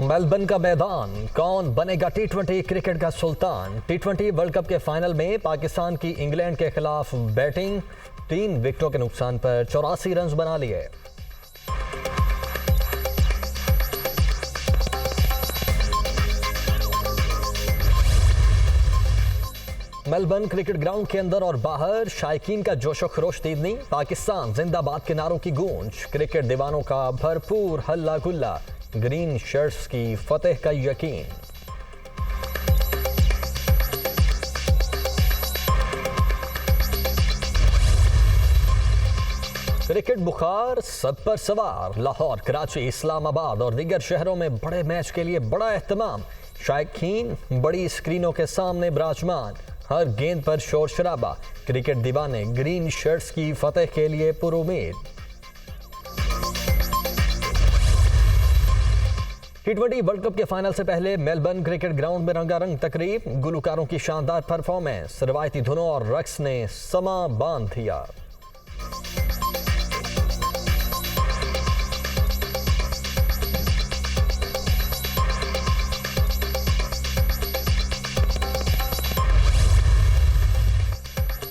Melbourne का मैदान, कौन बनेगा टी20 क्रिकेट का सुल्तान। टी20 वर्ल्ड कप के फाइनल में पाकिस्तान की इंग्लैंड के खिलाफ बैटिंग, 3 विकेटों के नुकसान पर 84 रन बना लिए। मेलबर्न क्रिकेट ग्राउंड के अंदर और बाहर शायकीन का जोशो खरोश दीदनी, पाकिस्तान जिंदाबाद के नारों की गूंज, क्रिकेट दीवानों का भरपूर हल्ला गुल्ला, ग्रीन शर्ट्स की फतेह का यकीन। क्रिकेट बुखार सब पर सवार, लाहौर, कराची, इस्लामाबाद और दीगर शहरों में बड़े मैच के लिए बड़ा एहतमाम, शायकीन बड़ी स्क्रीनों के सामने विराजमान, हर गेंद पर शोर शराबा, क्रिकेट दीवाने ग्रीन शर्ट्स की फतेह के लिए पुरुमीद। टी20 वर्ल्ड कप के फाइनल से पहले मेलबर्न क्रिकेट ग्राउंड में रंगारंग तकरीब, गुलकारों की शानदार परफॉर्मेंस, रवायती धुनों और रक्स ने समा बांध दिया।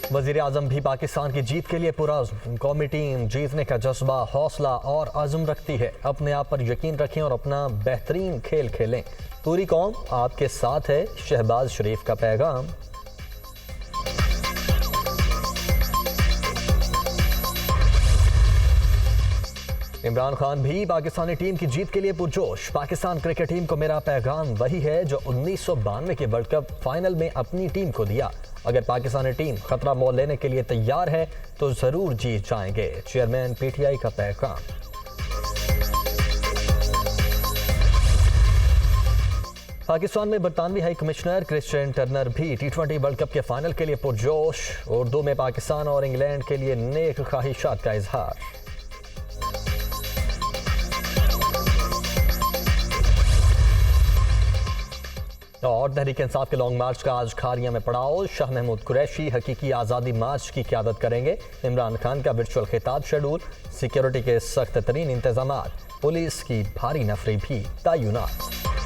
वजीर आजम भी पाकिस्तान की जीत के लिए पुरअज़्म, कौमी टीम जीतने का जज्बा, हौसला और अज़्म रखती है, अपने आप पर यकीन रखें और अपना बेहतरीन खेल खेलें, पूरी कौम आपके साथ है, शहबाज शरीफ का पैगाम। इमरान खान भी पाकिस्तानी टीम की जीत के लिए पुरजोश, पाकिस्तान क्रिकेट टीम को मेरा पैगाम वही है जो 1992 के वर्ल्ड कप फाइनल में अपनी टीम को दिया, अगर पाकिस्तानी टीम खतरा मोल लेने के लिए तैयार है तो जरूर जीत जाएंगे, चेयरमैन पीटीआई का पैगाम। पाकिस्तान में बरतानवी हाई कमिश्नर क्रिश्चियन टर्नर भी टी20 वर्ल्ड कप के फाइनल के लिए पुरजोश, उर्दू में पाकिस्तान और इंग्लैंड के लिए नेक ख्वाहिशात का इजहार। और तहरीक इंसाफ के लॉन्ग मार्च का आज खारिया में पड़ाव, शाह महमूद कुरैशी हकीकी आज़ादी मार्च की क़यादत करेंगे, इमरान खान का वर्चुअल खिताब शेड्यूल, सिक्योरिटी के सख्त तरीन इंतजाम, पुलिस की भारी नफरी भी तयनात।